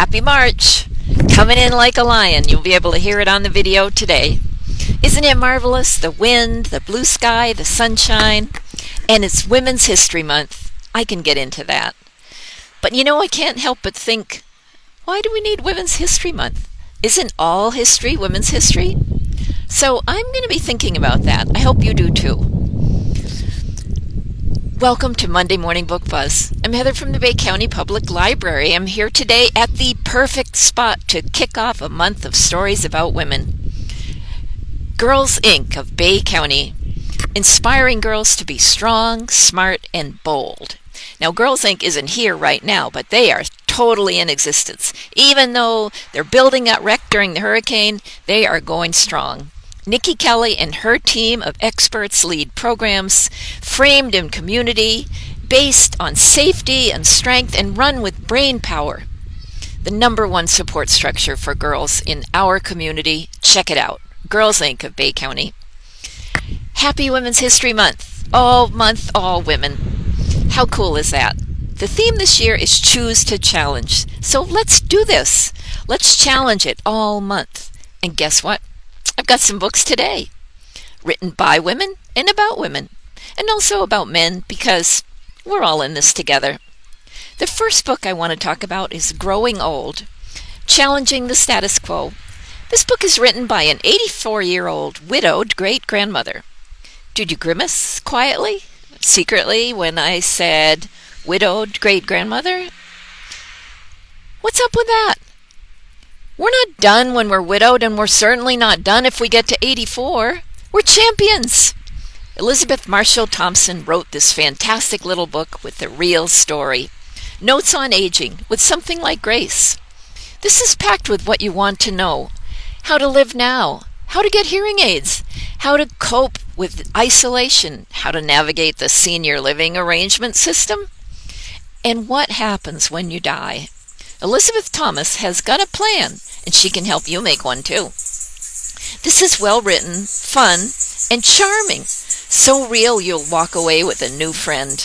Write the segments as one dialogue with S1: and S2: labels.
S1: Happy March! Coming in like a lion. You'll be able to hear it on the video today. Isn't it marvelous? The wind, the blue sky, the sunshine, and it's Women's History Month. I can get into that. But I can't help but think, why do we need Women's History Month? Isn't all history women's history? So I'm going to be thinking about that. I hope you do too. Welcome to Monday Morning Book Buzz. I'm Heather from the Bay County Public Library. I'm here today at the perfect spot to kick off a month of stories about women. Girls Inc. of Bay County, inspiring girls to be strong, smart, and bold. Now, Girls Inc. isn't here right now, but they are totally in existence. Even though their building got wrecked during the hurricane, they are going strong. Nikki Kelly and her team of experts lead programs framed in community, based on safety and strength, and run with brain power. The '1 support structure for girls in our community. Check it out. Girls Inc. of Bay County. Happy Women's History Month. All month, all women. How cool is that? The theme this year is Choose to Challenge. So let's do this. Let's challenge it all month. And guess what? I've got some books today, written by women and about women, and also about men, because we're all in this together. The first book I want to talk about is Growing Old, Challenging the Status Quo. This book is written by an 84-year-old widowed great-grandmother. Did you grimace quietly, secretly, when I said widowed great-grandmother? What's up with that? We're not done when we're widowed, and we're certainly not done if we get to 84. We're champions! Elizabeth Marshall Thompson wrote this fantastic little book with the real story. Notes on aging, with something like grace. This is packed with what you want to know. How to live now. How to get hearing aids. How to cope with isolation. How to navigate the senior living arrangement system. And what happens when you die. Elizabeth Thomas has got a plan, and she can help you make one too. This is well written, fun, and charming. So real you'll walk away with a new friend.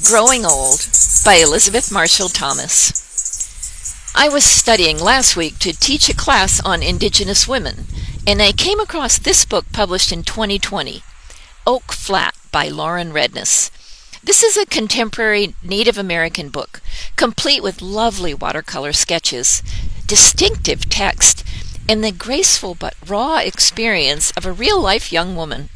S1: Growing Old by Elizabeth Marshall Thomas. I was studying last week to teach a class on Indigenous women, and I came across this book published in 2020, Oak Flat by Redness. This is a contemporary Native American book, complete with lovely watercolor sketches, distinctive text, and the graceful but raw experience of a real-life young woman.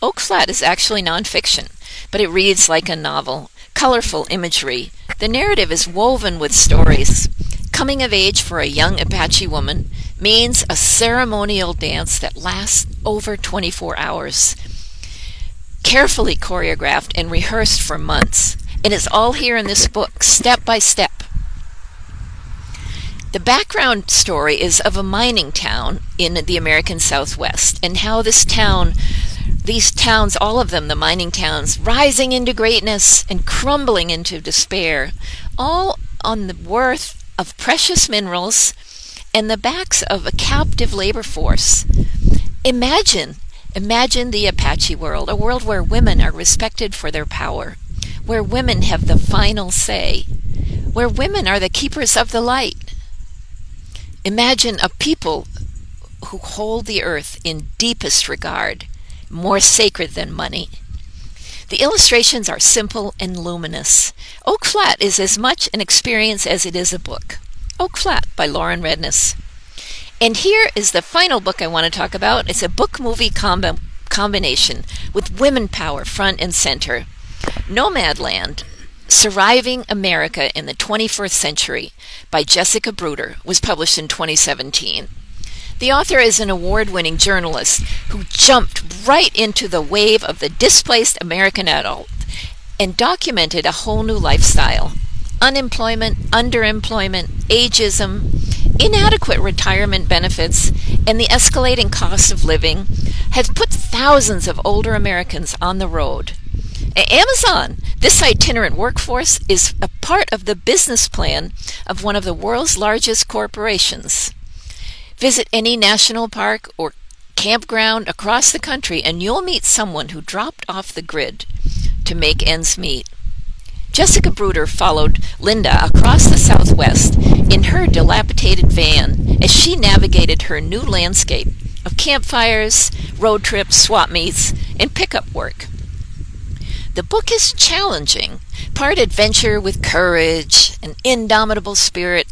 S1: Oak Flat is actually nonfiction, but it reads like a novel, colorful imagery. The narrative is woven with stories. Coming of age for a young Apache woman means a ceremonial dance that lasts over 24 hours. Carefully choreographed and rehearsed for months. It is all here in this book, step by step. The background story is of a mining town in the American Southwest, and how these towns, all of them, the mining towns, rising into greatness and crumbling into despair, all on the worth of precious minerals and the backs of a captive labor force. Imagine the Apache world, a world where women are respected for their power, where women have the final say, where women are the keepers of the light. Imagine a people who hold the earth in deepest regard, more sacred than money. The illustrations are simple and luminous. Oak Flat is as much an experience as it is a book. Oak Flat by Redness. And here is the final book I want to talk about. It's a book-movie combination with women power front and center. Nomad Land, Surviving America in the 21st Century by Jessica Bruder was published in 2017. The author is an award-winning journalist who jumped right into the wave of the displaced American adult and documented a whole new lifestyle. Unemployment, underemployment, ageism, inadequate retirement benefits, and the escalating cost of living has put thousands of older Americans on the road. Amazon, this itinerant workforce, is a part of the business plan of one of the world's largest corporations. Visit any national park or campground across the country and you'll meet someone who dropped off the grid to make ends meet. Jessica Bruder followed Linda across the Southwest in her dilapidated dilapidated van as she navigated her new landscape of campfires, road trips, swap meets, and pickup work. The book is challenging, part adventure with courage, an indomitable spirit,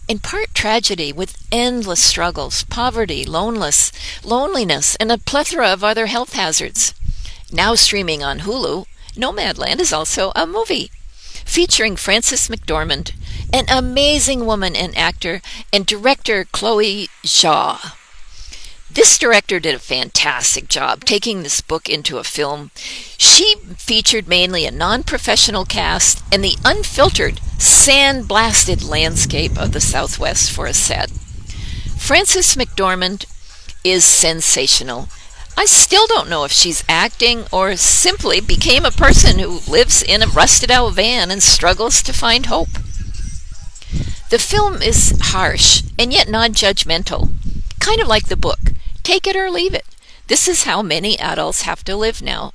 S1: and part tragedy with endless struggles, poverty, loneliness, and a plethora of other health hazards. Now streaming on Hulu, Nomad Land is also a movie featuring Frances McDormand, an amazing woman and actor, and director Chloe Zhao. This director did a fantastic job taking this book into a film. She featured mainly a non-professional cast and the unfiltered, sand-blasted landscape of the Southwest for a set. Frances McDormand is sensational. I still don't know if she's acting or simply became a person who lives in a rusted-out van and struggles to find hope. The film is harsh and yet non-judgmental, kind of like the book. Take it or leave it. This is how many adults have to live now.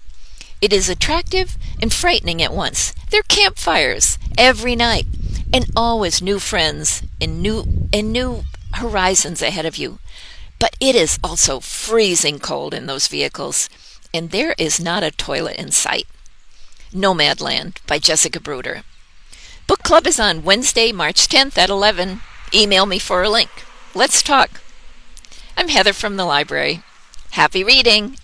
S1: It is attractive and frightening at once. There are campfires every night, and always new friends and new horizons ahead of you. But it is also freezing cold in those vehicles, and there is not a toilet in sight. Nomad Land by Jessica Bruder. Book club is on Wednesday, March 10th at 11. Email me for a link. Let's talk. I'm Heather from the library. Happy reading!